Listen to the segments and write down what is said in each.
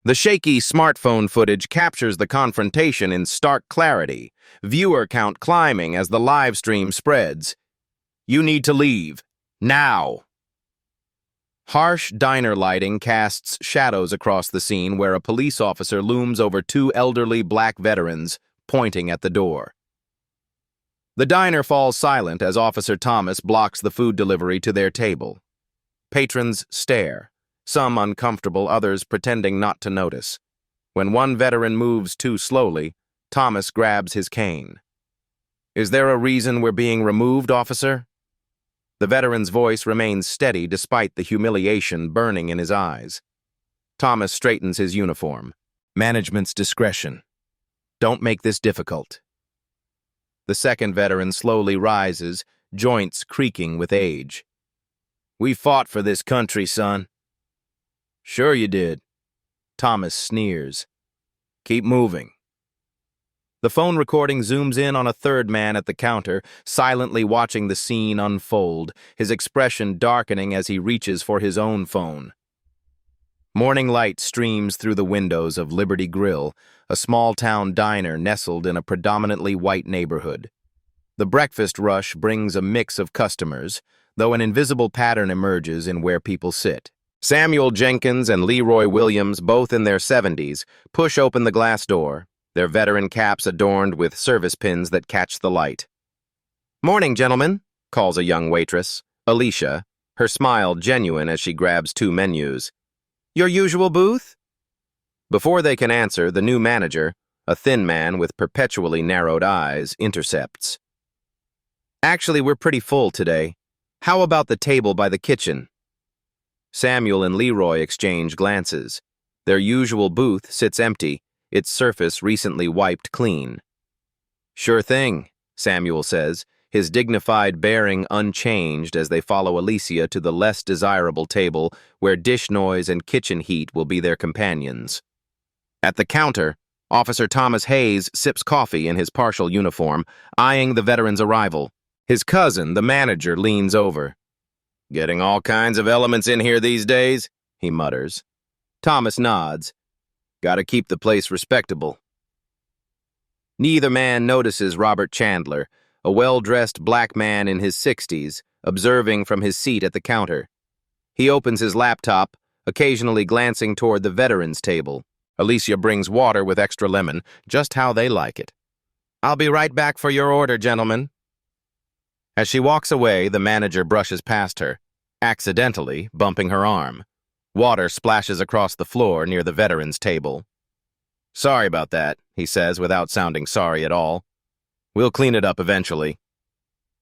The shaky smartphone footage captures the confrontation in stark clarity, viewer count climbing as the live stream spreads. "You need to leave. Now!" Harsh diner lighting casts shadows across the scene where a police officer looms over two elderly black veterans, pointing at the door. The diner falls silent as Officer Thomas blocks the food delivery to their table. Patrons stare, some uncomfortable, others pretending not to notice. When one veteran moves too slowly, Thomas grabs his cane. "Is there a reason we're being removed, officer?" The veteran's voice remains steady despite the humiliation burning in his eyes. Thomas straightens his uniform. "Management's discretion. Don't make this difficult." The second veteran slowly rises, joints creaking with age. "We fought for this country, son." "Sure you did." Thomas sneers. "Keep moving." The phone recording zooms in on a third man at the counter, silently watching the scene unfold, his expression darkening as he reaches for his own phone. Morning light streams through the windows of Liberty Grill, a small-town diner nestled in a predominantly white neighborhood. The breakfast rush brings a mix of customers, though an invisible pattern emerges in where people sit. Samuel Jenkins and Leroy Williams, both in their 70s, push open the glass door, their veteran caps adorned with service pins that catch the light. "Morning, gentlemen," calls a young waitress, Alicia, her smile genuine as she grabs two menus. "Your usual booth?" Before they can answer, the new manager, a thin man with perpetually narrowed eyes, intercepts. "Actually, we're pretty full today. How about the table by the kitchen?" Samuel and Leroy exchange glances. Their usual booth sits empty, its surface recently wiped clean. "Sure thing," Samuel says, his dignified bearing unchanged as they follow Alicia to the less desirable table where dish noise and kitchen heat will be their companions. At the counter, Officer Thomas Hayes sips coffee in his partial uniform, eyeing the veteran's arrival. His cousin, the manager, leans over. "Getting all kinds of elements in here these days," he mutters. Thomas nods. "Gotta keep the place respectable." Neither man notices Robert Chandler, a well-dressed black man in his 60s, observing from his seat at the counter. He opens his laptop, occasionally glancing toward the veterans' table. Alicia brings water with extra lemon, just how they like it. "I'll be right back for your order, gentlemen." As she walks away, the manager brushes past her, accidentally bumping her arm. Water splashes across the floor near the veterans' table. "Sorry about that," he says without sounding sorry at all. "We'll clean it up eventually."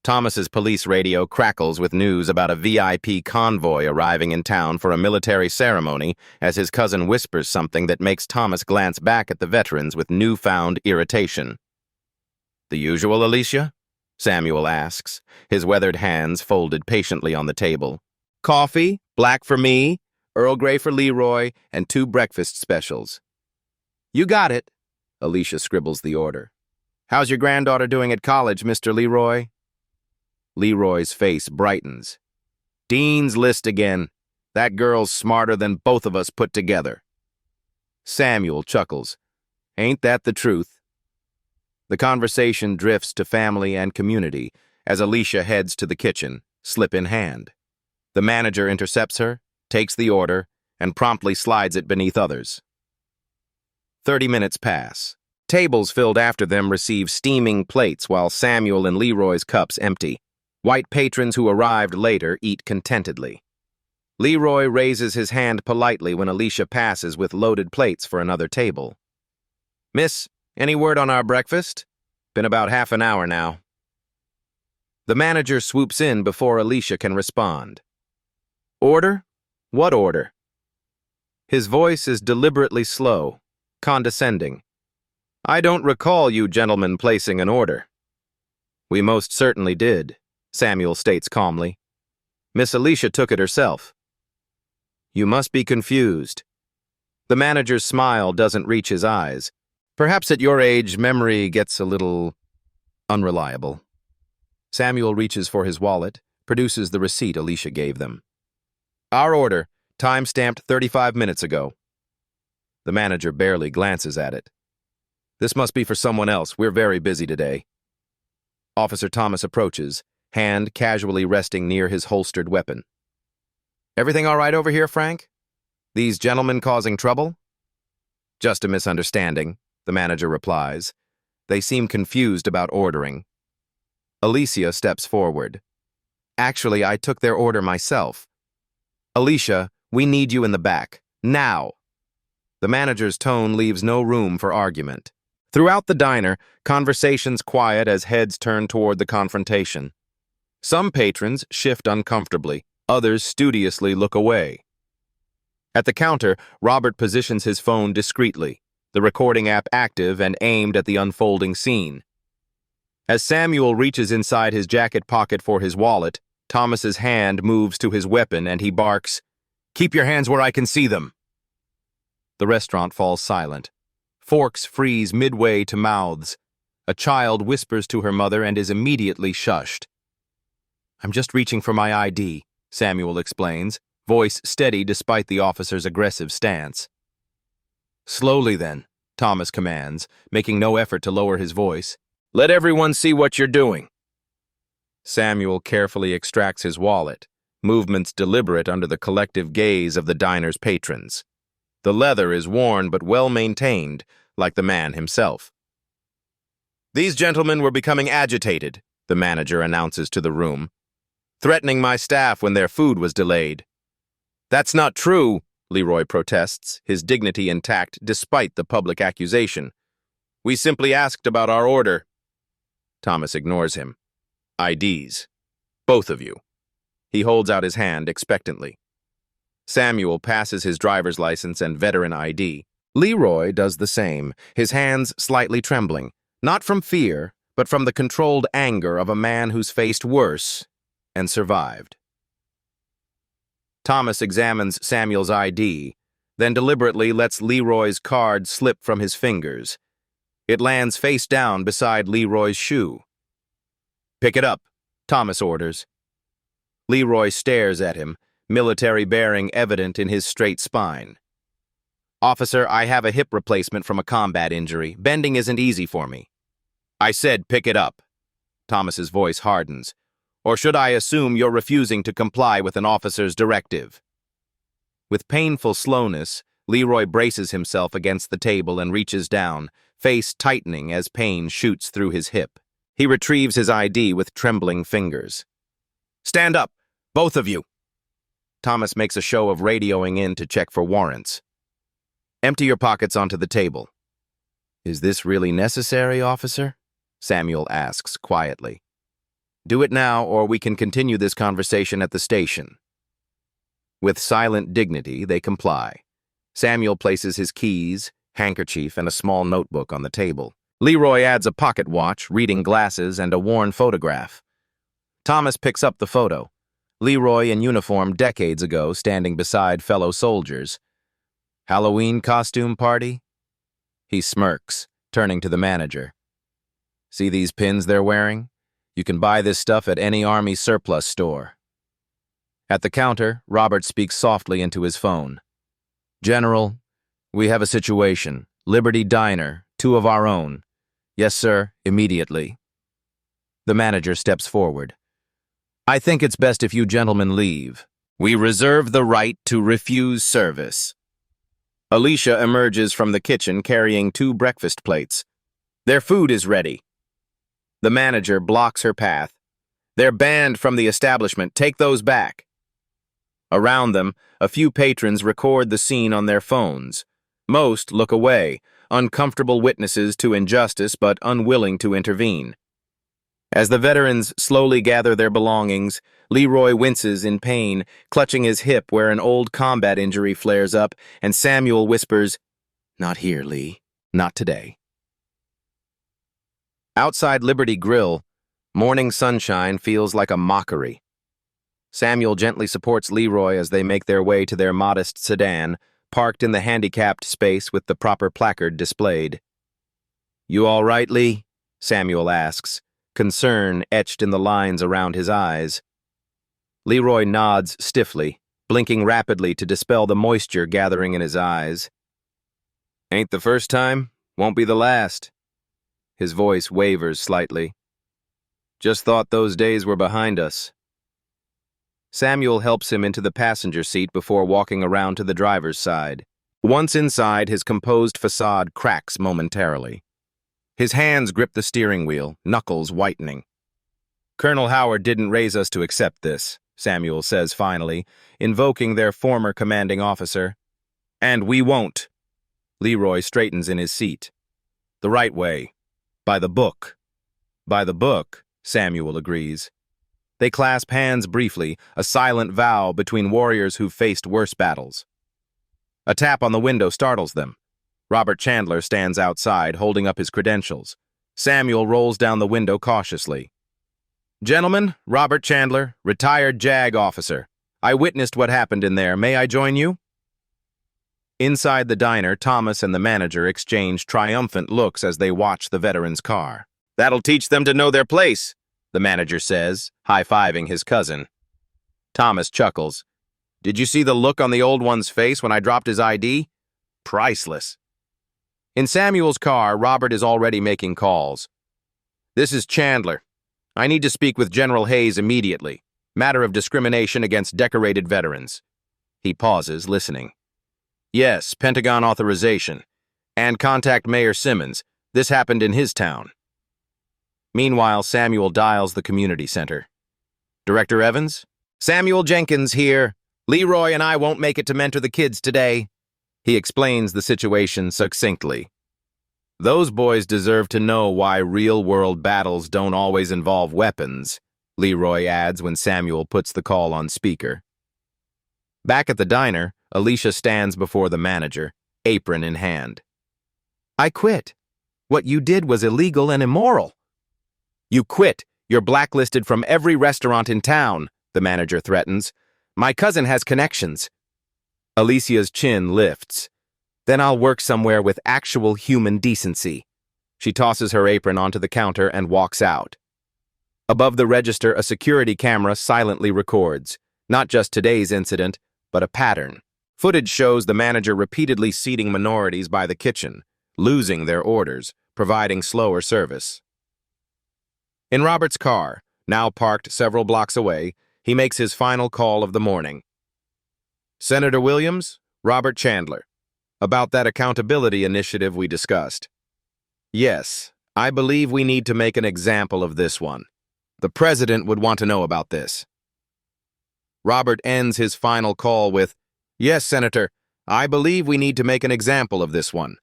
Thomas's police radio crackles with news about a VIP convoy arriving in town for a military ceremony as his cousin whispers something that makes Thomas glance back at the veterans with newfound irritation. "The usual, Alicia?" Samuel asks, his weathered hands folded patiently on the table. "Coffee, black for me, Earl Grey for Leroy, and 2 breakfast specials." "You got it." Alicia scribbles the order. "How's your granddaughter doing at college, Mr. Leroy?" Leroy's face brightens. "Dean's List again. That girl's smarter than both of us put together." Samuel chuckles. "Ain't that the truth?" The conversation drifts to family and community as Alicia heads to the kitchen, slip in hand. The manager intercepts her, takes the order, and promptly slides it beneath others. 30 minutes pass. Tables filled after them receive steaming plates while Samuel and Leroy's cups empty. White patrons who arrived later eat contentedly. Leroy raises his hand politely when Alicia passes with loaded plates for another table. "Miss, any word on our breakfast? Been about half an hour now." The manager swoops in before Alicia can respond. "Order? What order?" His voice is deliberately slow, condescending. "I don't recall you gentlemen placing an order." "We most certainly did," Samuel states calmly. "Miss Alicia took it herself." "You must be confused." The manager's smile doesn't reach his eyes. "Perhaps at your age, memory gets a little unreliable." Samuel reaches for his wallet, produces the receipt Alicia gave them. "Our order, time-stamped 35 minutes ago." The manager barely glances at it. This must be for someone else. We're very busy today. Officer Thomas approaches, hand casually resting near his holstered weapon. Everything all right over here, Frank? These gentlemen causing trouble? Just a misunderstanding, the manager replies. They seem confused about ordering. Alicia steps forward. Actually, I took their order myself. Alicia, we need you in the back. Now! The manager's tone leaves no room for argument. Throughout the diner, conversations quiet as heads turn toward the confrontation. Some patrons shift uncomfortably, others studiously look away. At the counter, Robert positions his phone discreetly, the recording app active and aimed at the unfolding scene. As Samuel reaches inside his jacket pocket for his wallet, Thomas's hand moves to his weapon and he barks, "Keep your hands where I can see them." The restaurant falls silent. Forks freeze midway to mouths. A child whispers to her mother and is immediately shushed. "I'm just reaching for my ID," Samuel explains, voice steady despite the officer's aggressive stance. "Slowly then," Thomas commands, making no effort to lower his voice. "Let everyone see what you're doing." Samuel carefully extracts his wallet, movements deliberate under the collective gaze of the diner's patrons. The leather is worn but well-maintained, like the man himself. "These gentlemen were becoming agitated," the manager announces to the room, "threatening my staff when their food was delayed." "That's not true," Leroy protests, his dignity intact despite the public accusation. "We simply asked about our order." Thomas ignores him. "IDs. Both of you." He holds out his hand expectantly. Samuel passes his driver's license and veteran ID. Leroy does the same, his hands slightly trembling, not from fear, but from the controlled anger of a man who's faced worse and survived. Thomas examines Samuel's ID, then deliberately lets Leroy's card slip from his fingers. It lands face down beside Leroy's shoe. "Pick it up," Thomas orders. Leroy stares at him, military bearing evident in his straight spine. "Officer, I have a hip replacement from a combat injury. Bending isn't easy for me." "I said pick it up." Thomas's voice hardens. "Or should I assume you're refusing to comply with an officer's directive?" With painful slowness, Leroy braces himself against the table and reaches down, face tightening as pain shoots through his hip. He retrieves his ID with trembling fingers. "Stand up, both of you." Thomas makes a show of radioing in to check for warrants. "Empty your pockets onto the table." "Is this really necessary, officer?" Samuel asks quietly. "Do it now, or we can continue this conversation at the station." With silent dignity, they comply. Samuel places his keys, handkerchief, and a small notebook on the table. Leroy adds a pocket watch, reading glasses, and a worn photograph. Thomas picks up the photo. Leroy in uniform decades ago, standing beside fellow soldiers. "Halloween costume party?" He smirks, turning to the manager. "See these pins they're wearing? You can buy this stuff at any Army surplus store." At the counter, Robert speaks softly into his phone. "General, we have a situation. Liberty Diner, 2 of our own." "Yes, sir, immediately." The manager steps forward. "I think it's best if you gentlemen leave. We reserve the right to refuse service." Alicia emerges from the kitchen carrying 2 breakfast plates. "Their food is ready." The manager blocks her path. "They're banned from the establishment. Take those back." Around them, a few patrons record the scene on their phones. Most look away, uncomfortable witnesses to injustice but unwilling to intervene. As the veterans slowly gather their belongings, Leroy winces in pain, clutching his hip where an old combat injury flares up, and Samuel whispers, "Not here, Lee. Not today." Outside Liberty Grill, morning sunshine feels like a mockery. Samuel gently supports Leroy as they make their way to their modest sedan, parked in the handicapped space with the proper placard displayed. "You all right, Lee?" Samuel asks, concern etched in the lines around his eyes. Leroy nods stiffly, blinking rapidly to dispel the moisture gathering in his eyes. Ain't the first time, won't be the last. His voice wavers slightly. Just thought those days were behind us. Samuel helps him into the passenger seat before walking around to the driver's side. Once inside, his composed facade cracks momentarily. His hands grip the steering wheel, knuckles whitening. Colonel Howard didn't raise us to accept this, Samuel says finally, invoking their former commanding officer. And we won't. Leroy straightens in his seat. The right way. By the book. By the book, Samuel agrees. They clasp hands briefly, a silent vow between warriors who've faced worse battles. A tap on the window startles them. Robert Chandler stands outside, holding up his credentials. Samuel rolls down the window cautiously. Gentlemen, Robert Chandler, retired JAG officer. I witnessed what happened in there. May I join you? Inside the diner, Thomas and the manager exchange triumphant looks as they watch the veteran's car. That'll teach them to know their place, the manager says, high-fiving his cousin. Thomas chuckles. Did you see the look on the old one's face when I dropped his ID? Priceless. In Samuel's car, Robert is already making calls. This is Chandler. I need to speak with General Hayes immediately. Matter of discrimination against decorated veterans. He pauses, listening. Yes, Pentagon authorization. And contact Mayor Simmons. This happened in his town. Meanwhile, Samuel dials the community center. Director Evans? Samuel Jenkins here. Leroy and I won't make it to mentor the kids today. He explains the situation succinctly. Those boys deserve to know why real-world battles don't always involve weapons, Leroy adds when Samuel puts the call on speaker. Back at the diner, Alicia stands before the manager, apron in hand. I quit. What you did was illegal and immoral. You quit. You're blacklisted from every restaurant in town, the manager threatens. My cousin has connections. Alicia's chin lifts. Then I'll work somewhere with actual human decency. She tosses her apron onto the counter and walks out. Above the register, a security camera silently records, not just today's incident, but a pattern. Footage shows the manager repeatedly seating minorities by the kitchen, losing their orders, providing slower service. In Robert's car, now parked several blocks away, he makes his final call of the morning. Senator Williams, Robert Chandler. About that accountability initiative we discussed. Yes, I believe we need to make an example of this one. The president would want to know about this. Robert ends his final call with, Yes, Senator, I believe we need to make an example of this one.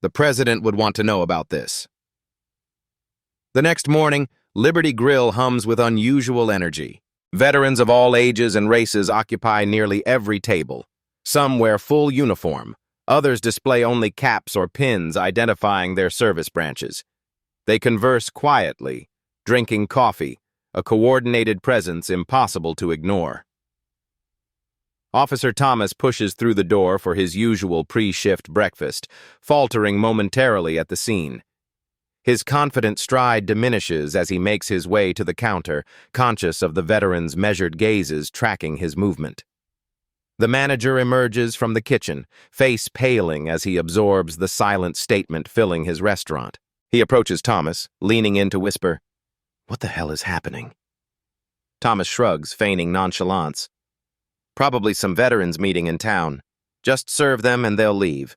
The president would want to know about this. The next morning, Liberty Grill hums with unusual energy. Veterans of all ages and races occupy nearly every table. Some wear full uniform. Others display only caps or pins identifying their service branches. They converse quietly, drinking coffee, a coordinated presence impossible to ignore. Officer Thomas pushes through the door for his usual pre-shift breakfast, faltering momentarily at the scene. His confident stride diminishes as he makes his way to the counter, conscious of the veteran's measured gazes tracking his movement. The manager emerges from the kitchen, face paling as he absorbs the silent statement filling his restaurant. He approaches Thomas, leaning in to whisper, What the hell is happening? Thomas shrugs, feigning nonchalance. Probably some veterans meeting in town. Just serve them and they'll leave.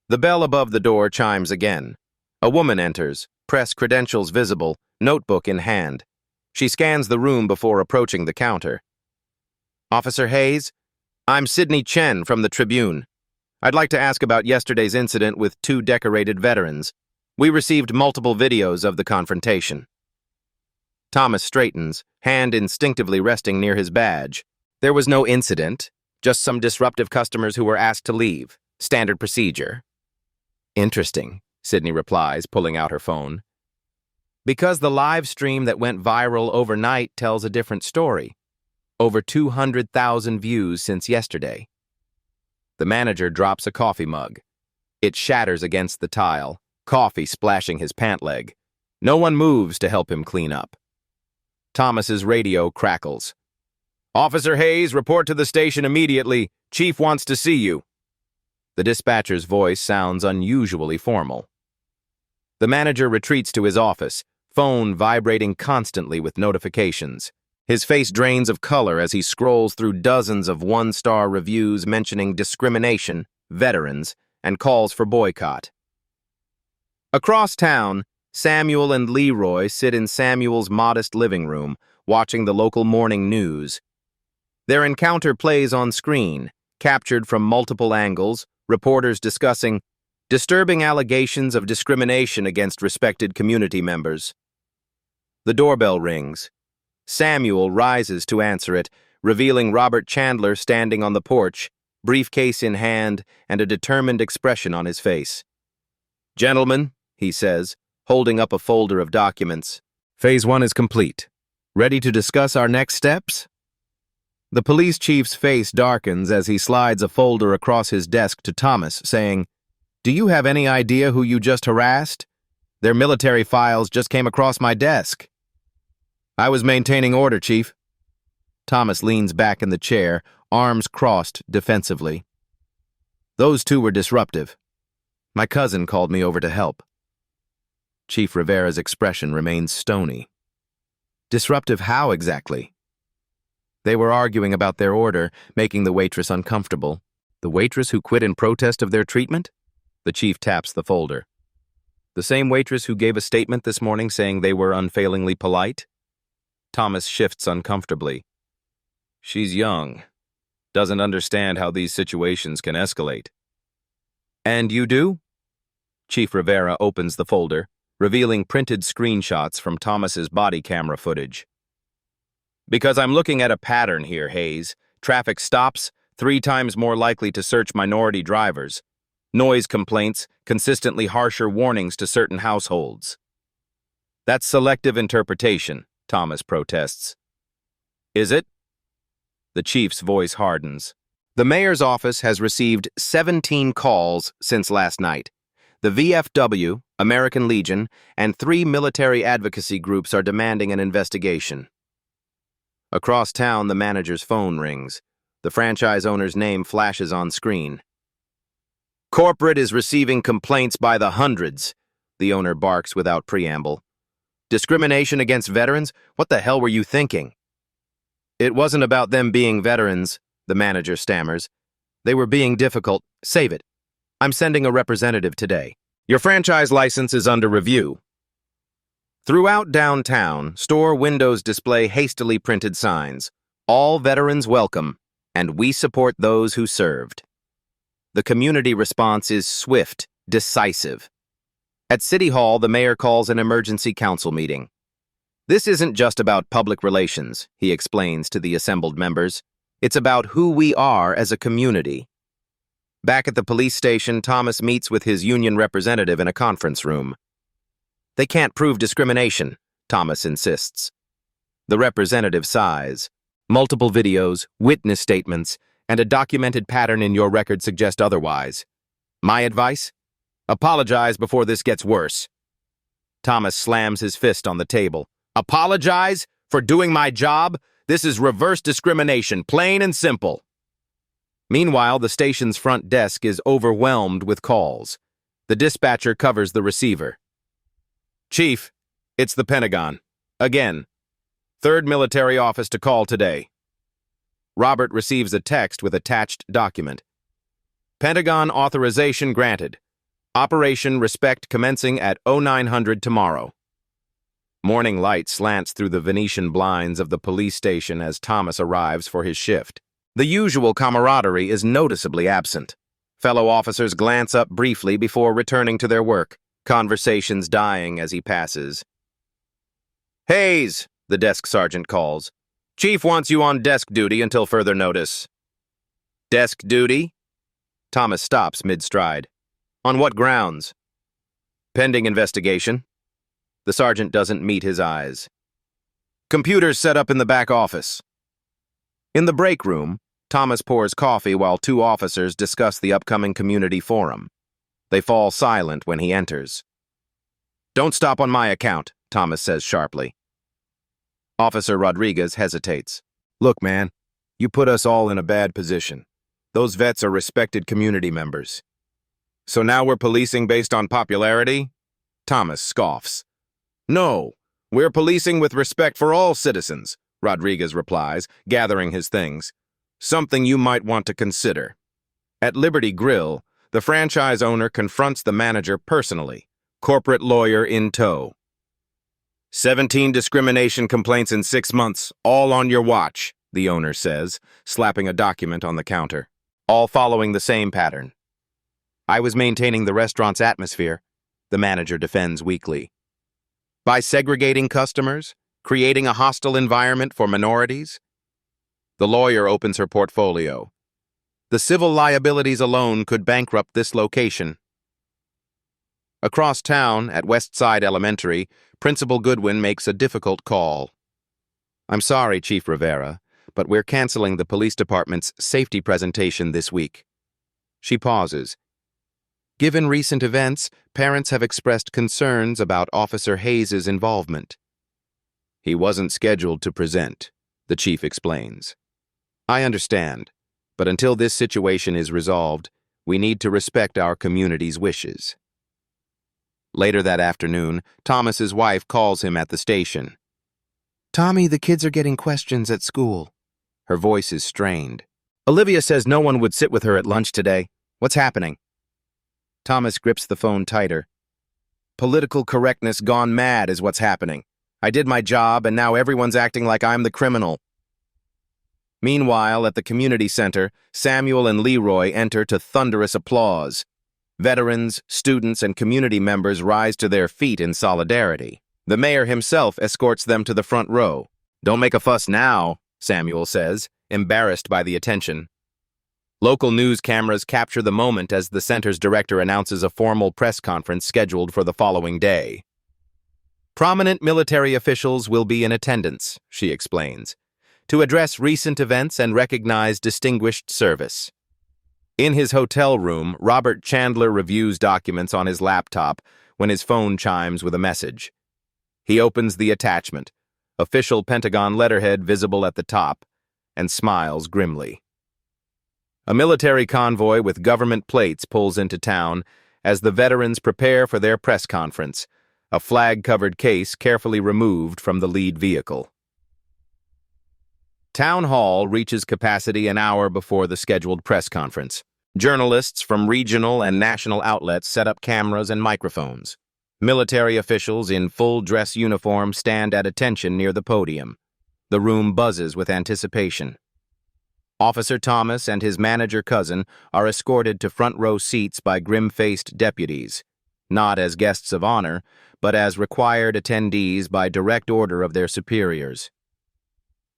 The bell above the door chimes again. A woman enters, press credentials visible, notebook in hand. She scans the room before approaching the counter. Officer Hayes, I'm Sidney Chen from the Tribune. I'd like to ask about yesterday's incident with 2 decorated veterans. We received multiple videos of the confrontation. Thomas straightens, hand instinctively resting near his badge. There was no incident, just some disruptive customers who were asked to leave. Standard procedure. Interesting, Sidney replies, pulling out her phone. Because the live stream that went viral overnight tells a different story. Over 200,000 views since yesterday. The manager drops a coffee mug. It shatters against the tile, coffee splashing his pant leg. No one moves to help him clean up. Thomas's radio crackles. Officer Hayes, report to the station immediately. Chief wants to see you. The dispatcher's voice sounds unusually formal. The manager retreats to his office, phone vibrating constantly with notifications. His face drains of color as he scrolls through dozens of one-star reviews mentioning discrimination, veterans, and calls for boycott. Across town, Samuel and Leroy sit in Samuel's modest living room, watching the local morning news. Their encounter plays on screen, captured from multiple angles, reporters discussing disturbing allegations of discrimination against respected community members. The doorbell rings. Samuel rises to answer it, revealing Robert Chandler standing on the porch, briefcase in hand and a determined expression on his face. "Gentlemen," he says, holding up a folder of documents, "Phase 1 is complete. Ready to discuss our next steps?" The police chief's face darkens as he slides a folder across his desk to Thomas, saying, "Do you have any idea who you just harassed? Their military files just came across my desk." "I was maintaining order, Chief." Thomas leans back in the chair, arms crossed defensively. "Those two were disruptive. My cousin called me over to help." Chief Rivera's expression remains stony. "Disruptive how exactly?" "They were arguing about their order, making the waitress uncomfortable." "The waitress who quit in protest of their treatment?" The chief taps the folder. "The same waitress who gave a statement this morning saying they were unfailingly polite?" Thomas shifts uncomfortably. "She's young. Doesn't understand how these situations can escalate." "And you do?" Chief Rivera opens the folder, revealing printed screenshots from Thomas's body camera footage. "Because I'm looking at a pattern here, Hayes. Traffic stops, 3 times more likely to search minority drivers. Noise complaints, consistently harsher warnings to certain households." "That's selective interpretation," Thomas protests. "Is it?" The chief's voice hardens. "The mayor's office has received 17 calls since last night. The VFW, American Legion, and 3 military advocacy groups are demanding an investigation." Across town, the manager's phone rings. The franchise owner's name flashes on screen. "Corporate is receiving complaints by the hundreds," the owner barks without preamble. "Discrimination against veterans? What the hell were you thinking?" "It wasn't about them being veterans," the manager stammers. "They were being difficult. Save it. I'm sending a representative today. Your franchise license is under review." Throughout downtown, store windows display hastily printed signs. "All veterans welcome, and we support those who served." The community response is swift, decisive. At City Hall, the mayor calls an emergency council meeting. "This isn't just about public relations," he explains to the assembled members. "It's about who we are as a community." Back at the police station, Thomas meets with his union representative in a conference room. "They can't prove discrimination," Thomas insists. The representative sighs. "Multiple videos, witness statements, and a documented pattern in your record suggest otherwise. My advice? Apologize before this gets worse." Thomas slams his fist on the table. "Apologize? For doing my job? This is reverse discrimination, plain and simple." Meanwhile, the station's front desk is overwhelmed with calls. The dispatcher covers the receiver. "Chief, it's the Pentagon. Again. 3rd military office to call today." Robert receives a text with attached document. "Pentagon authorization granted. Operation Respect commencing at 0900 tomorrow." Morning light slants through the Venetian blinds of the police station as Thomas arrives for his shift. The usual camaraderie is noticeably absent. Fellow officers glance up briefly before returning to their work, conversations dying as he passes. "Hayes," the desk sergeant calls. "Chief wants you on desk duty until further notice." "Desk duty?" Thomas stops mid-stride. "On what grounds?" "Pending investigation." The sergeant doesn't meet his eyes. "Computers set up in the back office." In the break room, Thomas pours coffee while 2 officers discuss the upcoming community forum. They fall silent when he enters. "Don't stop on my account," Thomas says sharply. Officer Rodriguez hesitates. "Look, man, you put us all in a bad position. Those vets are respected community members. So now we're policing based on popularity? Thomas scoffs. No, we're policing with respect for all citizens, Rodriguez replies, gathering his things. Something you might want to consider. At Liberty Grill, the franchise owner confronts the manager personally, corporate lawyer in tow. 17 discrimination complaints in 6 months, all on your watch, the owner says, slapping a document on the counter. All following the same pattern. I was maintaining the restaurant's atmosphere, the manager defends weakly. By segregating customers, creating a hostile environment for minorities? The lawyer opens her portfolio. The civil liabilities alone could bankrupt this location. Across town, at Westside Elementary, Principal Goodwin makes a difficult call. I'm sorry, Chief Rivera, but we're canceling the police department's safety presentation this week. She pauses. Given recent events, parents have expressed concerns about Officer Hayes' involvement. He wasn't scheduled to present, the chief explains. I understand, but until this situation is resolved, we need to respect our community's wishes. Later that afternoon, Thomas's wife calls him at the station. Tommy, the kids are getting questions at school. Her voice is strained. Olivia says no one would sit with her at lunch today. What's happening? Thomas grips the phone tighter. Political correctness gone mad is what's happening. I did my job, and now everyone's acting like I'm the criminal. Meanwhile, at the community center, Samuel and Leroy enter to thunderous applause. Veterans, students, and community members rise to their feet in solidarity. The mayor himself escorts them to the front row. Don't make a fuss now, Samuel says, embarrassed by the attention. Local news cameras capture the moment as the center's director announces a formal press conference scheduled for the following day. Prominent military officials will be in attendance, she explains, to address recent events and recognize distinguished service. In his hotel room, Robert Chandler reviews documents on his laptop when his phone chimes with a message. He opens the attachment, official Pentagon letterhead visible at the top, and smiles grimly. A military convoy with government plates pulls into town as the veterans prepare for their press conference, a flag-covered case carefully removed from the lead vehicle. Town Hall reaches capacity an hour before the scheduled press conference. Journalists from regional and national outlets set up cameras and microphones. Military officials in full dress uniform stand at attention near the podium. The room buzzes with anticipation. Officer Thomas and his manager cousin are escorted to front row seats by grim-faced deputies, not as guests of honor, but as required attendees by direct order of their superiors.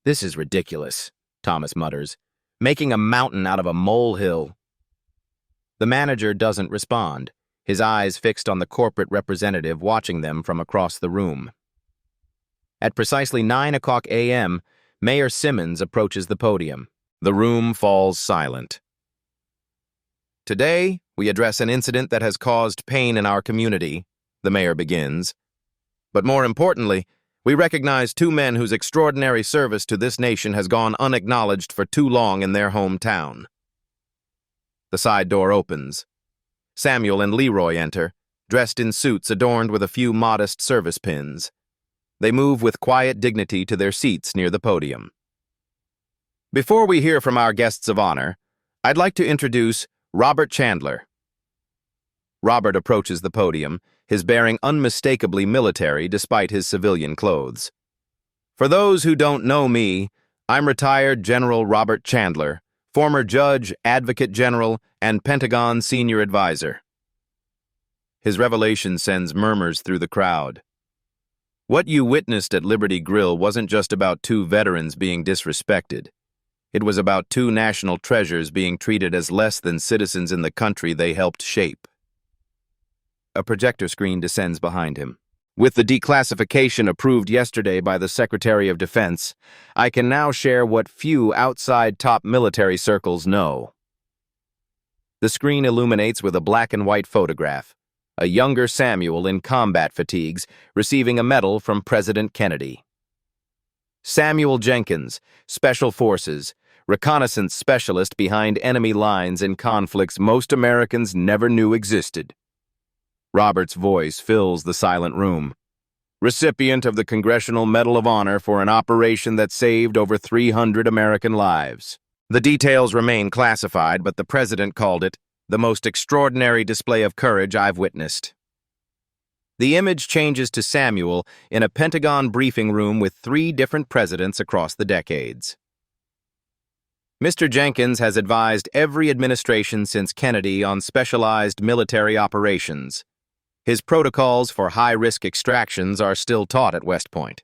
This is ridiculous, Thomas mutters, making a mountain out of a molehill. The manager doesn't respond, his eyes fixed on the corporate representative watching them from across the room. At precisely 9:00 a.m., Mayor Simmons approaches the podium. The room falls silent. Today, we address an incident that has caused pain in our community, the mayor begins. But more importantly, we recognize 2 men whose extraordinary service to this nation has gone unacknowledged for too long in their hometown. The side door opens. Samuel and Leroy enter, dressed in suits adorned with a few modest service pins. They move with quiet dignity to their seats near the podium. Before we hear from our guests of honor, I'd like to introduce Robert Chandler. Robert approaches the podium, his bearing unmistakably military despite his civilian clothes. For those who don't know me, I'm retired General Robert Chandler, former judge, advocate general, and Pentagon senior advisor. His revelation sends murmurs through the crowd. What you witnessed at Liberty Grill wasn't just about 2 veterans being disrespected. It was about 2 national treasures being treated as less than citizens in the country they helped shape. A projector screen descends behind him. With the declassification approved yesterday by the Secretary of Defense, I can now share what few outside top military circles know. The screen illuminates with a black and white photograph, a younger Samuel in combat fatigues receiving a medal from President Kennedy. Samuel Jenkins, Special Forces, reconnaissance specialist behind enemy lines in conflicts most Americans never knew existed. Robert's voice fills the silent room. Recipient of the Congressional Medal of Honor for an operation that saved over 300 American lives. The details remain classified, but the president called it the most extraordinary display of courage I've witnessed. The image changes to Samuel in a Pentagon briefing room with 3 different presidents across the decades. Mr. Jenkins has advised every administration since Kennedy on specialized military operations. His protocols for high-risk extractions are still taught at West Point.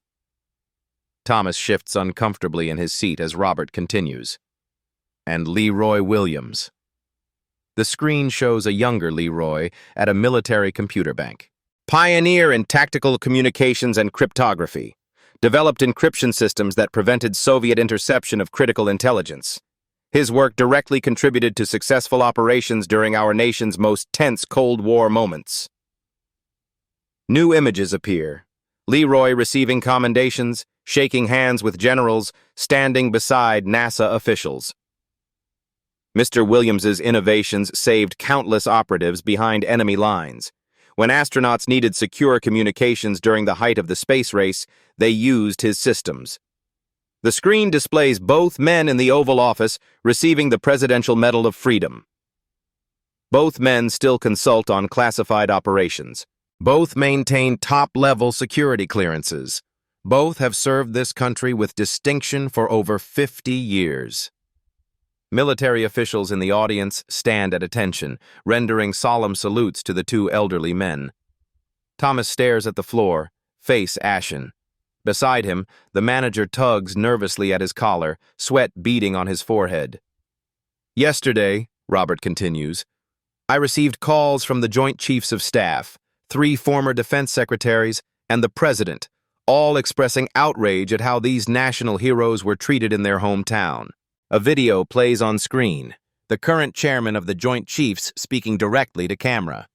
Thomas shifts uncomfortably in his seat as Robert continues. And Leroy Williams. The screen shows a younger Leroy at a military computer bank. Pioneer in tactical communications and cryptography, developed encryption systems that prevented Soviet interception of critical intelligence. His work directly contributed to successful operations during our nation's most tense Cold War moments. New images appear. Leroy receiving commendations, shaking hands with generals, standing beside NASA officials. Mr. Williams's innovations saved countless operatives behind enemy lines. When astronauts needed secure communications during the height of the space race, they used his systems. The screen displays both men in the Oval Office receiving the Presidential Medal of Freedom. Both men still consult on classified operations. Both maintain top-level security clearances. Both have served this country with distinction for over 50 years. Military officials in the audience stand at attention, rendering solemn salutes to the 2 elderly men. Thomas stares at the floor, face ashen. Beside him, the manager tugs nervously at his collar, sweat beading on his forehead. Yesterday, Robert continues, I received calls from the Joint Chiefs of Staff, 3 former defense secretaries, and the president, all expressing outrage at how these national heroes were treated in their hometown. A video plays on screen, the current chairman of the Joint Chiefs speaking directly to camera.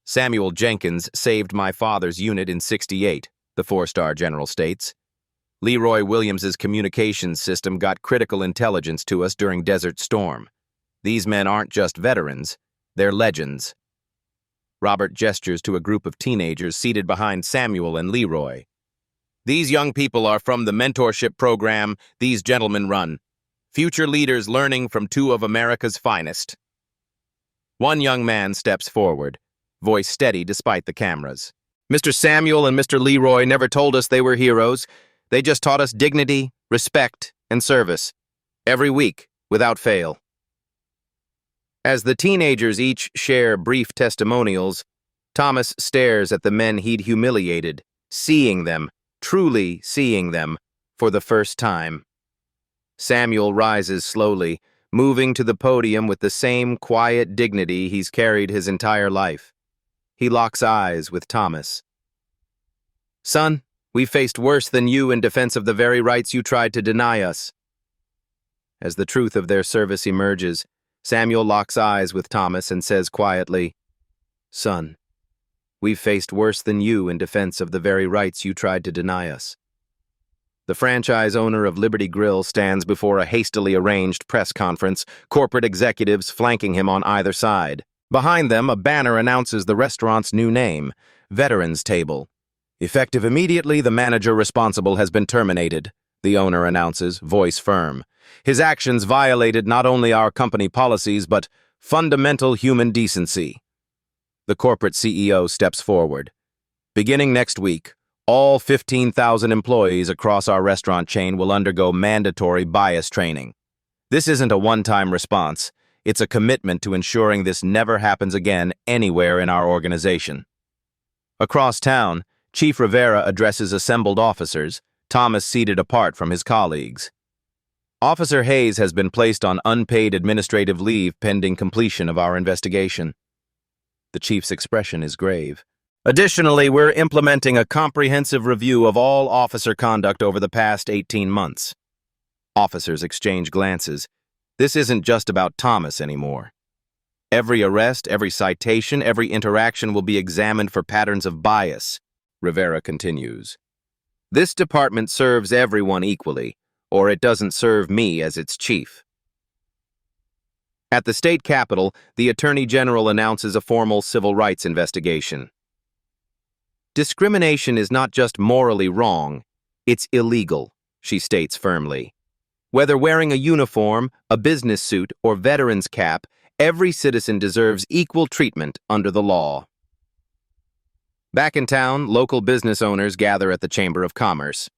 Samuel Jenkins saved my father's unit in '68, the 4-star general states. Leroy Williams's communications system got critical intelligence to us during Desert Storm. These men aren't just veterans, they're legends. Robert gestures to a group of teenagers seated behind Samuel and Leroy. These young people are from the mentorship program these gentlemen run. Future leaders learning from 2 of America's finest. One young man steps forward, voice steady despite the cameras. Mr. Samuel and Mr. Leroy never told us they were heroes. They just taught us dignity, respect, and service. Every week, without fail. As the teenagers each share brief testimonials, Thomas stares at the men he'd humiliated, seeing them, truly seeing them, for the first time. Samuel rises slowly, moving to the podium with the same quiet dignity he's carried his entire life. He locks eyes with Thomas. Son, we faced worse than you in defense of the very rights you tried to deny us. As the truth of their service emerges, Samuel locks eyes with Thomas and says quietly, Son, we've faced worse than you in defense of the very rights you tried to deny us. The franchise owner of Liberty Grill stands before a hastily arranged press conference, corporate executives flanking him on either side. Behind them, a banner announces the restaurant's new name, Veterans Table. Effective immediately, the manager responsible has been terminated, the owner announces, voice firm. His actions violated not only our company policies, but fundamental human decency. The corporate CEO steps forward. Beginning next week, all 15,000 employees across our restaurant chain will undergo mandatory bias training. This isn't a one-time response. It's a commitment to ensuring this never happens again anywhere in our organization. Across town, Chief Rivera addresses assembled officers, Thomas seated apart from his colleagues. Officer Hayes has been placed on unpaid administrative leave pending completion of our investigation. The chief's expression is grave. Additionally, we're implementing a comprehensive review of all officer conduct over the past 18 months. Officers exchange glances. This isn't just about Thomas anymore. Every arrest, every citation, every interaction will be examined for patterns of bias, Rivera continues. This department serves everyone equally, or it doesn't serve me as its chief. At the state capitol, the Attorney General announces a formal civil rights investigation. Discrimination is not just morally wrong, it's illegal, she states firmly. Whether wearing a uniform, a business suit, or veteran's cap, every citizen deserves equal treatment under the law. Back in town, local business owners gather at the Chamber of Commerce.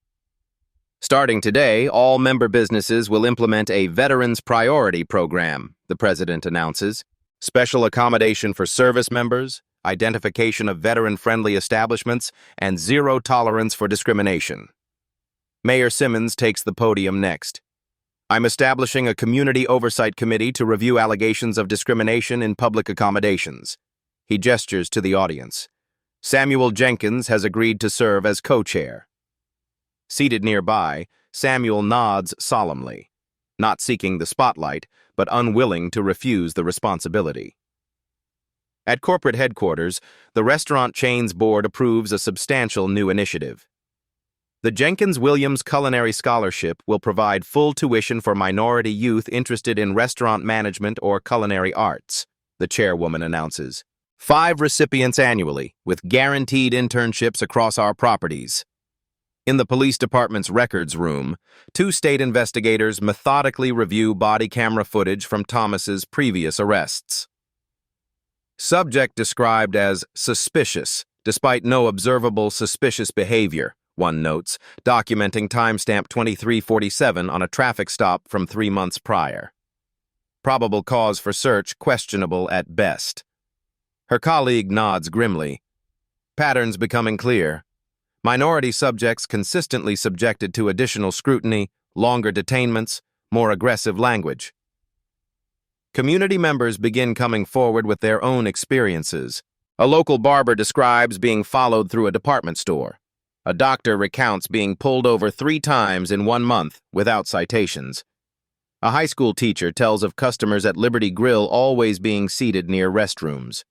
Starting today, all member businesses will implement a Veterans Priority Program, the president announces. Special accommodation for service members, identification of veteran-friendly establishments, and zero tolerance for discrimination. Mayor Simmons takes the podium next. I'm establishing a community oversight committee to review allegations of discrimination in public accommodations. He gestures to the audience. Samuel Jenkins has agreed to serve as co-chair. Seated nearby, Samuel nods solemnly, not seeking the spotlight, but unwilling to refuse the responsibility. At corporate headquarters, the restaurant chain's board approves a substantial new initiative. The Jenkins-Williams Culinary Scholarship will provide full tuition for minority youth interested in restaurant management or culinary arts, the chairwoman announces. 5 recipients annually, with guaranteed internships across our properties. In the police department's records room, 2 state investigators methodically review body camera footage from Thomas's previous arrests. Subject described as suspicious, despite no observable suspicious behavior, one notes, documenting timestamp 2347 on a traffic stop from 3 months prior. Probable cause for search questionable at best. Her colleague nods grimly. Patterns becoming clear. Minority subjects consistently subjected to additional scrutiny, longer detainments, more aggressive language. Community members begin coming forward with their own experiences. A local barber describes being followed through a department store. A doctor recounts being pulled over 3 times in 1 month without citations. A high school teacher tells of customers at Liberty Grill always being seated near restrooms.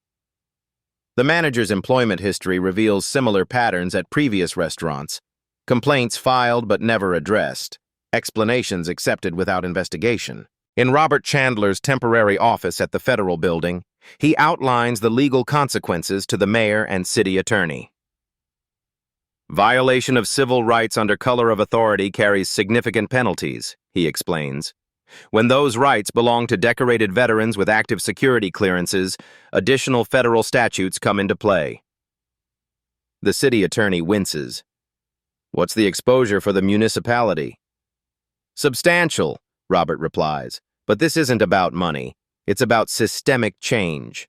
The manager's employment history reveals similar patterns at previous restaurants. Complaints filed but never addressed. Explanations accepted without investigation. In Robert Chandler's temporary office at the federal building, he outlines the legal consequences to the mayor and city attorney. Violation of civil rights under color of authority carries significant penalties, he explains. When those rights belong to decorated veterans with active security clearances, additional federal statutes come into play. The city attorney winces. What's the exposure for the municipality? Substantial, Robert replies, but this isn't about money. It's about systemic change.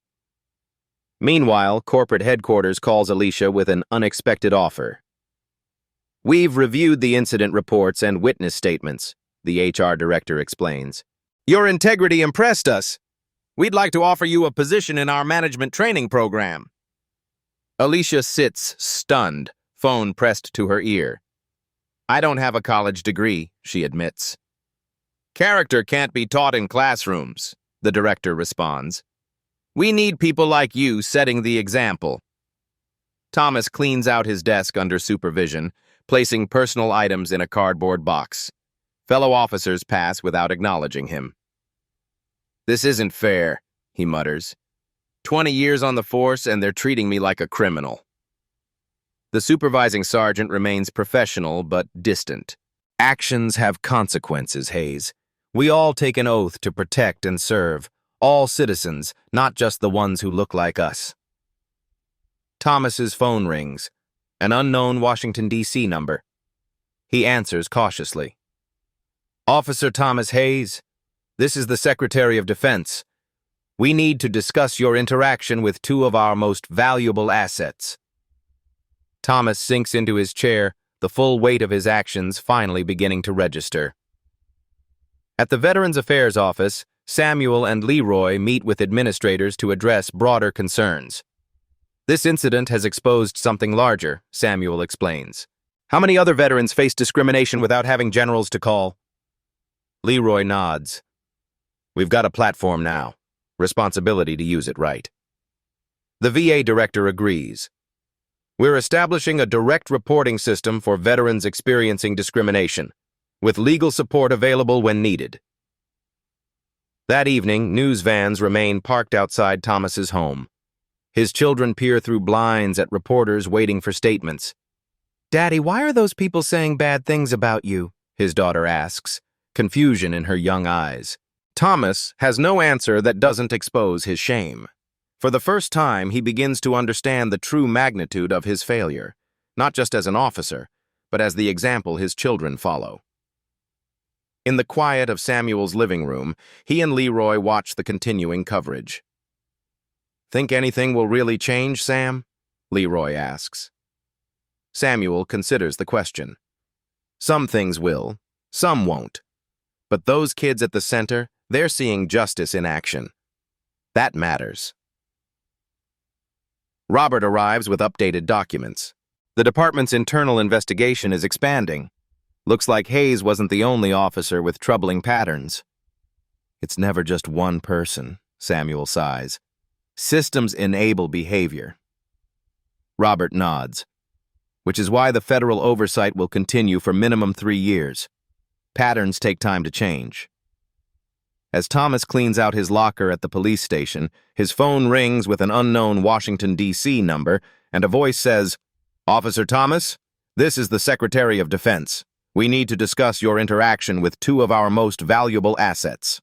Meanwhile, corporate headquarters calls Alicia with an unexpected offer. We've reviewed the incident reports and witness statements, the HR director explains. Your integrity impressed us. We'd like to offer you a position in our management training program. Alicia sits stunned, phone pressed to her ear. I don't have a college degree, she admits. Character can't be taught in classrooms, the director responds. We need people like you setting the example. Thomas cleans out his desk under supervision, placing personal items in a cardboard box. Fellow officers pass without acknowledging him. This isn't fair, he mutters. 20 years on the force and they're treating me like a criminal. The supervising sergeant remains professional but distant. Actions have consequences, Hayes. We all take an oath to protect and serve, all citizens, not just the ones who look like us. Thomas's phone rings, an unknown Washington, D.C. number. He answers cautiously. Officer Thomas Hayes, this is the Secretary of Defense. We need to discuss your interaction with 2 of our most valuable assets. Thomas sinks into his chair, the full weight of his actions finally beginning to register. At the Veterans Affairs office, Samuel and Leroy meet with administrators to address broader concerns. This incident has exposed something larger, Samuel explains. How many other veterans face discrimination without having generals to call? Leroy nods. We've got a platform now. Responsibility to use it right. The VA director agrees. We're establishing a direct reporting system for veterans experiencing discrimination. with legal support available when needed. That evening, news vans remain parked outside Thomas's home. His children peer through blinds at reporters waiting for statements. "Daddy, why are those people saying bad things about you?" his daughter asks, confusion in her young eyes. Thomas has no answer that doesn't expose his shame. For the first time, he begins to understand the true magnitude of his failure, not just as an officer, but as the example his children follow. In the quiet of Samuel's living room, he and Leroy watch the continuing coverage. "Think anything will really change, Sam?" Leroy asks. Samuel considers the question. Some things will, some won't. But those kids at the center, they're seeing justice in action. That matters. Robert arrives with updated documents. The department's internal investigation is expanding. Looks like Hayes wasn't the only officer with troubling patterns. "It's never just one person," Samuel sighs. "Systems enable behavior." Robert nods. "Which is why the federal oversight will continue for minimum 3 years. Patterns take time to change." As Thomas cleans out his locker at the police station, his phone rings with an unknown Washington, D.C. number, and a voice says, "Officer Thomas, this is the Secretary of Defense. We need to discuss your interaction with 2 of our most valuable assets."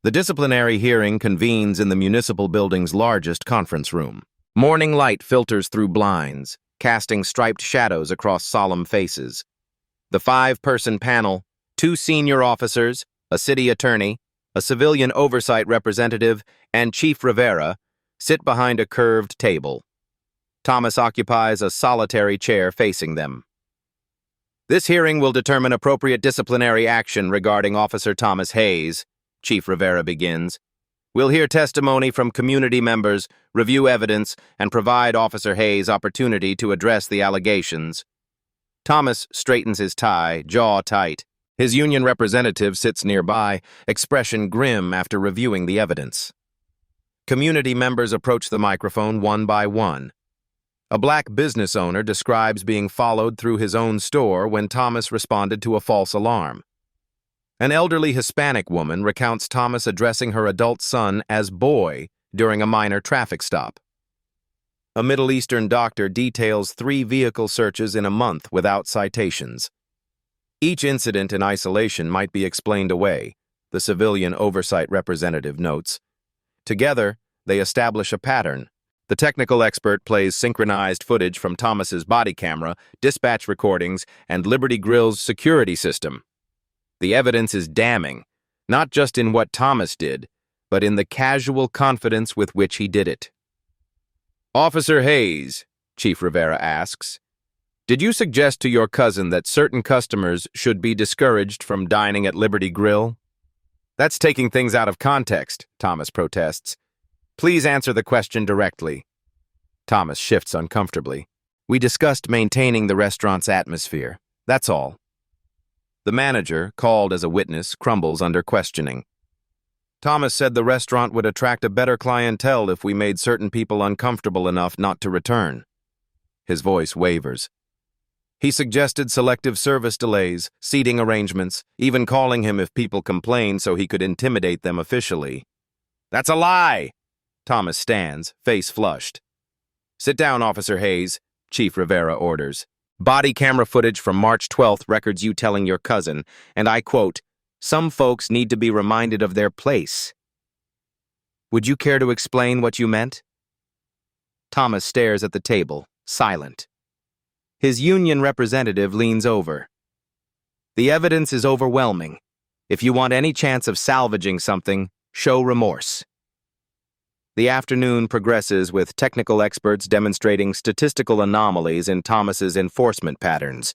The disciplinary hearing convenes in the municipal building's largest conference room. Morning light filters through blinds, casting striped shadows across solemn faces. The 5-person panel, 2 senior officers, a city attorney, a civilian oversight representative, and Chief Rivera, sit behind a curved table. Thomas occupies a solitary chair facing them. "This hearing will determine appropriate disciplinary action regarding Officer Thomas Hayes," Chief Rivera begins. "We'll hear testimony from community members, review evidence, and provide Officer Hayes opportunity to address the allegations." Thomas straightens his tie, jaw tight. His union representative sits nearby, expression grim after reviewing the evidence. Community members approach the microphone one by one. A black business owner describes being followed through his own store when Thomas responded to a false alarm. An elderly Hispanic woman recounts Thomas addressing her adult son as boy during a minor traffic stop. A Middle Eastern doctor details 3 vehicle searches in a month without citations. Each incident in isolation might be explained away, the civilian oversight representative notes. Together, they establish a pattern. The technical expert plays synchronized footage from Thomas's body camera, dispatch recordings, and Liberty Grill's security system. The evidence is damning, not just in what Thomas did, but in the casual confidence with which he did it. "Officer Hayes," Chief Rivera asks, "did you suggest to your cousin that certain customers should be discouraged from dining at Liberty Grill?" "That's taking things out of context," Thomas protests. "Please answer the question directly." Thomas shifts uncomfortably. "We discussed maintaining the restaurant's atmosphere. That's all." The manager, called as a witness, crumbles under questioning. "Thomas said the restaurant would attract a better clientele if we made certain people uncomfortable enough not to return." His voice wavers. "He suggested selective service delays, seating arrangements, even calling him if people complained so he could intimidate them officially." "That's a lie!" Thomas stands, face flushed. "Sit down, Officer Hayes," Chief Rivera orders. "Body camera footage from March 12th records you telling your cousin, and I quote, 'Some folks need to be reminded of their place.' Would you care to explain what you meant?" Thomas stares at the table, silent. His union representative leans over. "The evidence is overwhelming. If you want any chance of salvaging something, show remorse." The afternoon progresses with technical experts demonstrating statistical anomalies in Thomas's enforcement patterns.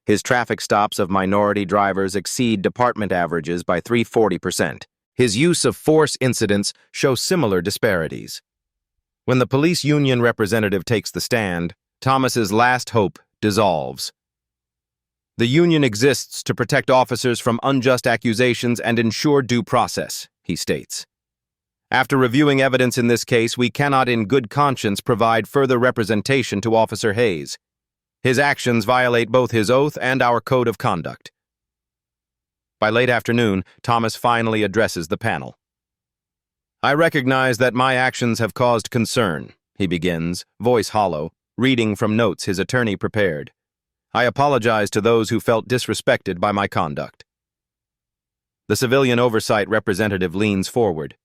His traffic stops of minority drivers exceed department averages by 340%. His use of force incidents show similar disparities. When the police union representative takes the stand, Thomas's last hope dissolves. "The union exists to protect officers from unjust accusations and ensure due process," he states. "After reviewing evidence in this case, we cannot in good conscience provide further representation to Officer Hayes." His actions violate both his oath and our code of conduct. By late afternoon, Thomas finally addresses the panel. I recognize that my actions have caused concern, he begins, voice hollow, reading from notes his attorney prepared. I apologize to those who felt disrespected by my conduct. The civilian oversight representative leans forward.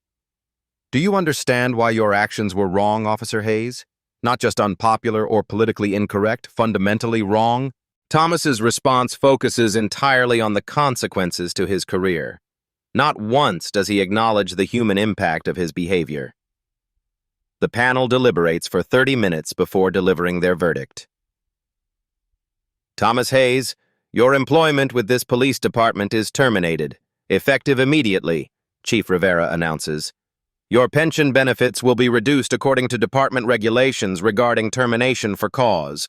Do you understand why your actions were wrong, Officer Hayes? Not just unpopular or politically incorrect, fundamentally wrong? Thomas's response focuses entirely on the consequences to his career. Not once does he acknowledge the human impact of his behavior. The panel deliberates for 30 minutes before delivering their verdict. Thomas Hayes, your employment with this police department is terminated, effective immediately, Chief Rivera announces. Your pension benefits will be reduced according to department regulations regarding termination for cause.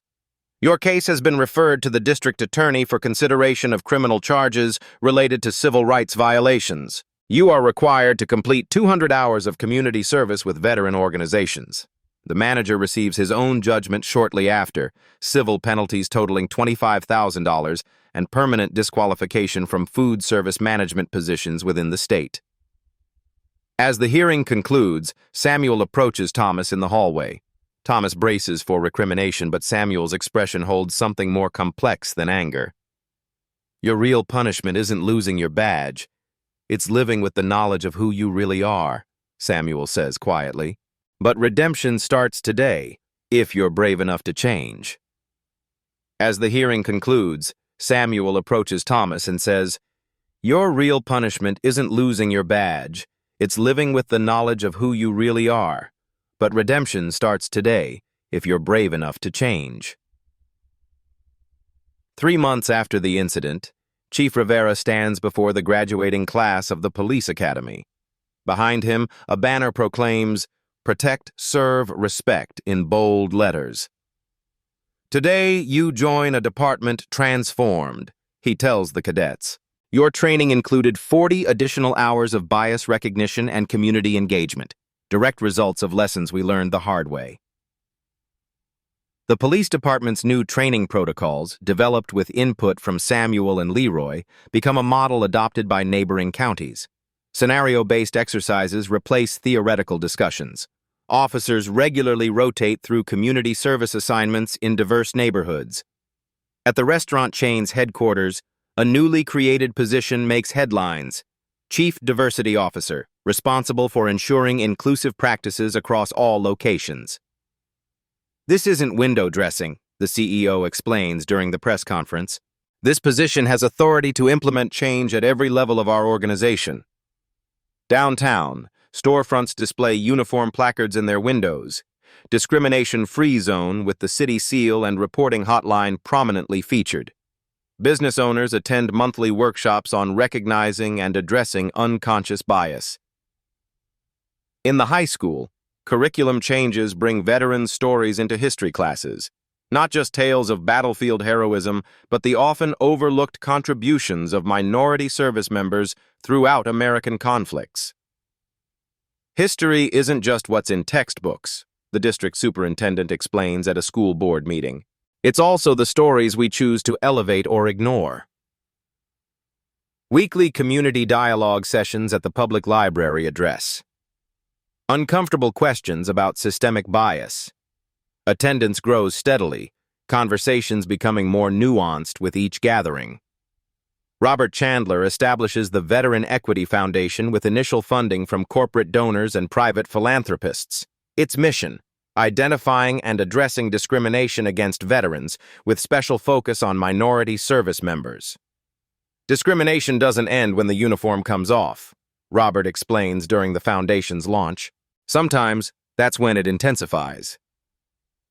Your case has been referred to the district attorney for consideration of criminal charges related to civil rights violations. You are required to complete 200 hours of community service with veteran organizations. The manager receives his own judgment shortly after, civil penalties totaling $25,000 and permanent disqualification from food service management positions within the state. As the hearing concludes, Samuel approaches Thomas in the hallway. Thomas braces for recrimination, but Samuel's expression holds something more complex than anger. Your real punishment isn't losing your badge. It's living with the knowledge of who you really are, Samuel says quietly. But redemption starts today, if you're brave enough to change. As the hearing concludes, Samuel approaches Thomas and says, Your real punishment isn't losing your badge. It's living with the knowledge of who you really are. But redemption starts today, if you're brave enough to change. 3 months after the incident, Chief Rivera stands before the graduating class of the police academy. Behind him, a banner proclaims, Protect, Serve, Respect in bold letters. Today, you join a department transformed, he tells the cadets. Your training included 40 additional hours of bias recognition and community engagement, direct results of lessons we learned the hard way. The police department's new training protocols, developed with input from Samuel and Leroy, become a model adopted by neighboring counties. Scenario-based exercises replace theoretical discussions. Officers regularly rotate through community service assignments in diverse neighborhoods. At the restaurant chain's headquarters, a newly created position makes headlines. Chief Diversity Officer, responsible for ensuring inclusive practices across all locations. This isn't window dressing, the CEO explains during the press conference. This position has authority to implement change at every level of our organization. Downtown, storefronts display uniform placards in their windows. Discrimination-free zone with the city seal and reporting hotline prominently featured. Business owners attend monthly workshops on recognizing and addressing unconscious bias. In the high school, curriculum changes bring veteran stories into history classes, not just tales of battlefield heroism, but the often overlooked contributions of minority service members throughout American conflicts. History isn't just what's in textbooks, the district superintendent explains at a school board meeting. It's also the stories we choose to elevate or ignore. Weekly community dialogue sessions at the public library address. Uncomfortable questions about systemic bias. Attendance grows steadily, conversations becoming more nuanced with each gathering. Robert Chandler establishes the Veteran Equity Foundation with initial funding from corporate donors and private philanthropists. Its mission: identifying and addressing discrimination against veterans, with special focus on minority service members. Discrimination doesn't end when the uniform comes off, Robert explains during the foundation's launch. Sometimes, that's when it intensifies.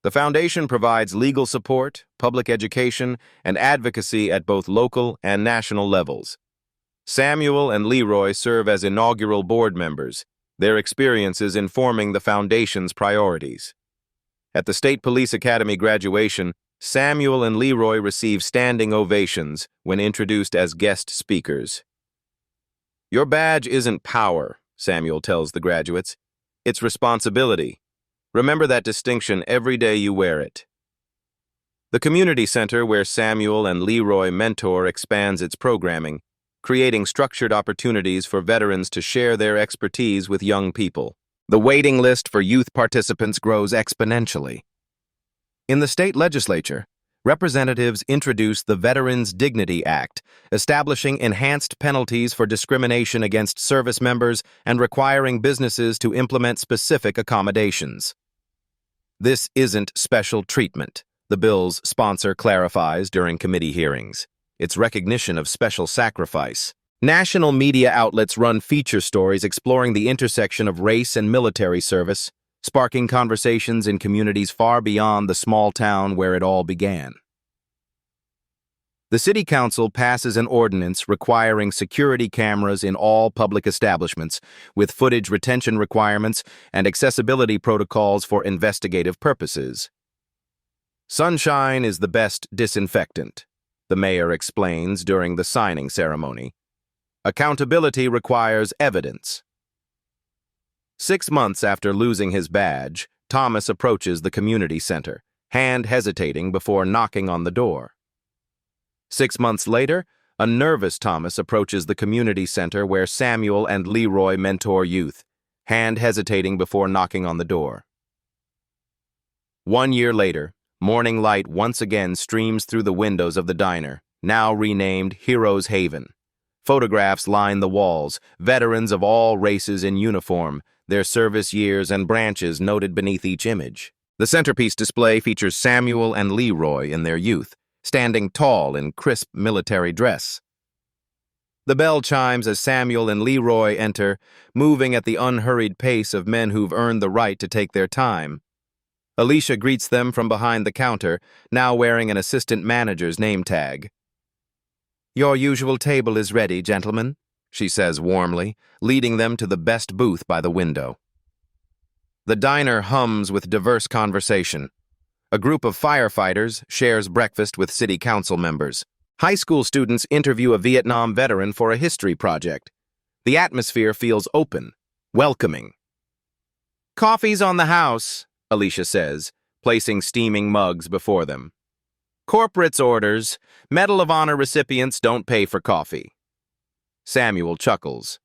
The foundation provides legal support, public education, and advocacy at both local and national levels. Samuel and Leroy serve as inaugural board members, their experiences informing the foundation's priorities. At the State Police Academy graduation, Samuel and Leroy receive standing ovations when introduced as guest speakers. Your badge isn't power, Samuel tells the graduates. It's responsibility. Remember that distinction every day you wear it. The community center where Samuel and Leroy mentor expands its programming, creating structured opportunities for veterans to share their expertise with young people. The waiting list for youth participants grows exponentially. In the state legislature, representatives introduced the Veterans Dignity Act, establishing enhanced penalties for discrimination against service members and requiring businesses to implement specific accommodations. This isn't special treatment, the bill's sponsor clarifies during committee hearings. It's recognition of special sacrifice. National media outlets run feature stories exploring the intersection of race and military service, sparking conversations in communities far beyond the small town where it all began. The City Council passes an ordinance requiring security cameras in all public establishments, with footage retention requirements and accessibility protocols for investigative purposes. Sunshine is the best disinfectant, the mayor explains during the signing ceremony. Accountability requires evidence. 6 months after losing his badge, Thomas approaches the community center, hand hesitating before knocking on the door. 6 months later, a nervous Thomas approaches the community center where Samuel and Leroy mentor youth, hand hesitating before knocking on the door. 1 year later, morning light once again streams through the windows of the diner, now renamed Heroes Haven. Photographs line the walls, veterans of all races in uniform, their service years and branches noted beneath each image. The centerpiece display features Samuel and Leroy in their youth, standing tall in crisp military dress. The bell chimes as Samuel and Leroy enter, moving at the unhurried pace of men who've earned the right to take their time. Alicia greets them from behind the counter, now wearing an assistant manager's name tag. "Your usual table is ready, gentlemen," she says warmly, leading them to the best booth by the window. The diner hums with diverse conversation. A group of firefighters shares breakfast with city council members. High school students interview a Vietnam veteran for a history project. The atmosphere feels open, welcoming. "Coffee's on the house," Alicia says, placing steaming mugs before them. "Corporate's orders. Medal of Honor recipients don't pay for coffee." Samuel chuckles.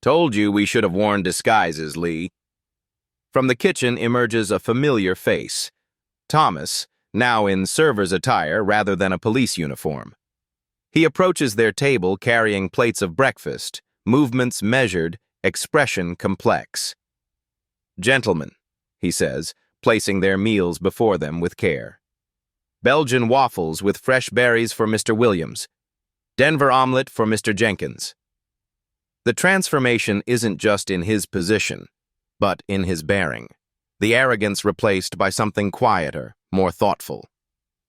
"Told you we should have worn disguises, Lee." From the kitchen emerges a familiar face. Thomas, now in server's attire rather than a police uniform. He approaches their table carrying plates of breakfast, movements measured, expression complex. "Gentlemen," he says, placing their meals before them with care. "Belgian waffles with fresh berries for Mr. Williams. Denver omelet for Mr. Jenkins." The transformation isn't just in his position, but in his bearing. The arrogance replaced by something quieter, more thoughtful.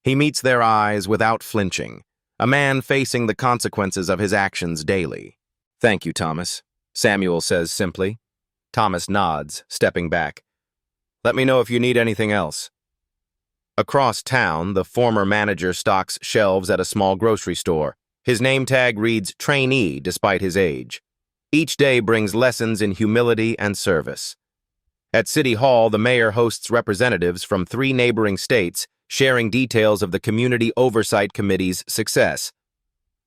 He meets their eyes without flinching, a man facing the consequences of his actions daily. "Thank you, Thomas," Samuel says simply. Thomas nods, stepping back. "Let me know if you need anything else." Across town, the former manager stocks shelves at a small grocery store. His name tag reads trainee despite his age. Each day brings lessons in humility and service. At City Hall, the mayor hosts representatives from 3 neighboring states, sharing details of the Community Oversight Committee's success.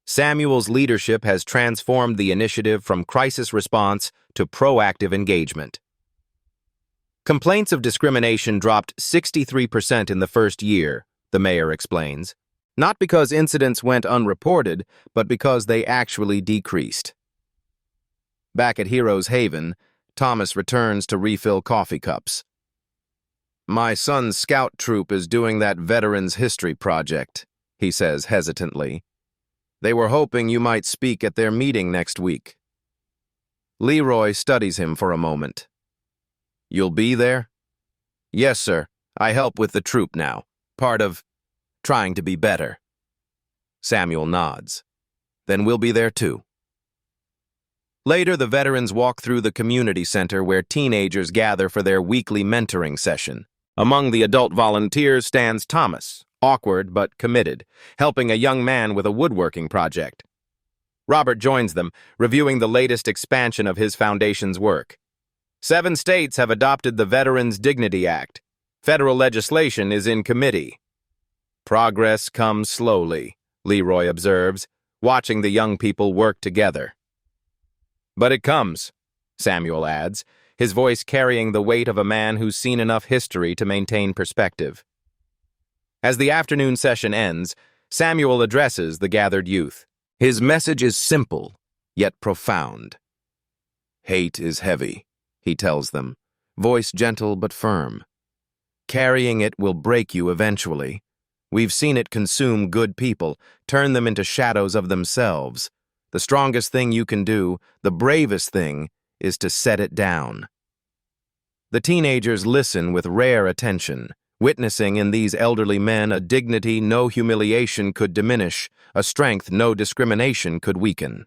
Samuel's leadership has transformed the initiative from crisis response to proactive engagement. Complaints of discrimination dropped 63% in the first year, the mayor explains. Not because incidents went unreported, but because they actually decreased. Back at Heroes Haven, Thomas returns to refill coffee cups. "My son's scout troop is doing that Veterans History project," he says hesitantly. "They were hoping you might speak at their meeting next week." Leroy studies him for a moment. "You'll be there?" "Yes, sir. I help with the troop now. Part of trying to be better." Samuel nods. "Then we'll be there too." Later, the veterans walk through the community center where teenagers gather for their weekly mentoring session. Among the adult volunteers stands Thomas, awkward but committed, helping a young man with a woodworking project. Robert joins them, reviewing the latest expansion of his foundation's work. 7 states have adopted the Veterans Dignity Act. Federal legislation is in committee. Progress comes slowly, Leroy observes, watching the young people work together. But it comes, Samuel adds, his voice carrying the weight of a man who's seen enough history to maintain perspective. As the afternoon session ends, Samuel addresses the gathered youth. His message is simple, yet profound. Hate is heavy, he tells them, voice gentle but firm. Carrying it will break you eventually. We've seen it consume good people, turn them into shadows of themselves. The strongest thing you can do, the bravest thing, is to set it down. The teenagers listen with rare attention, witnessing in these elderly men a dignity no humiliation could diminish, a strength no discrimination could weaken.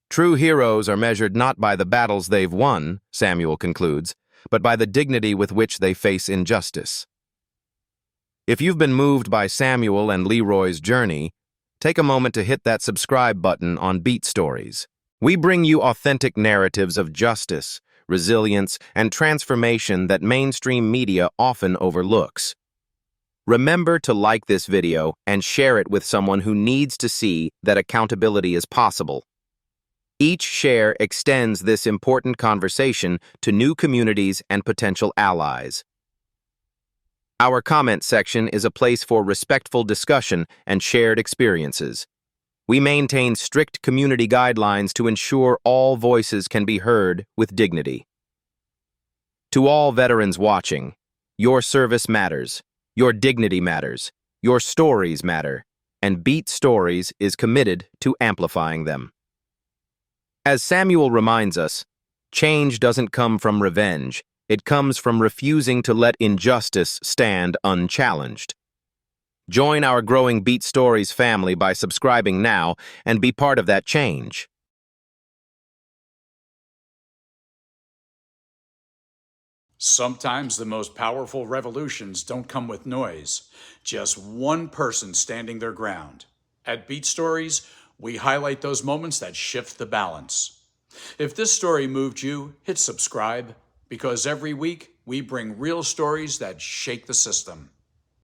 True heroes are measured not by the battles they've won, Samuel concludes, but by the dignity with which they face injustice. If you've been moved by Samuel and Leroy's journey, take a moment to hit that subscribe button on Beat Stories. We bring you authentic narratives of justice, resilience, and transformation that mainstream media often overlooks. Remember to like this video and share it with someone who needs to see that accountability is possible. Each share extends this important conversation to new communities and potential allies. Our comment section is a place for respectful discussion and shared experiences. We maintain strict community guidelines to ensure all voices can be heard with dignity. To all veterans watching, your service matters, your dignity matters, your stories matter, and Beat Stories is committed to amplifying them. As Samuel reminds us, change doesn't come from revenge, it comes from refusing to let injustice stand unchallenged. Join our growing Beat Stories family by subscribing now and be part of that change. Sometimes the most powerful revolutions don't come with noise, just one person standing their ground. At Beat Stories, we highlight those moments that shift the balance. If this story moved you, hit subscribe, because every week we bring real stories that shake the system.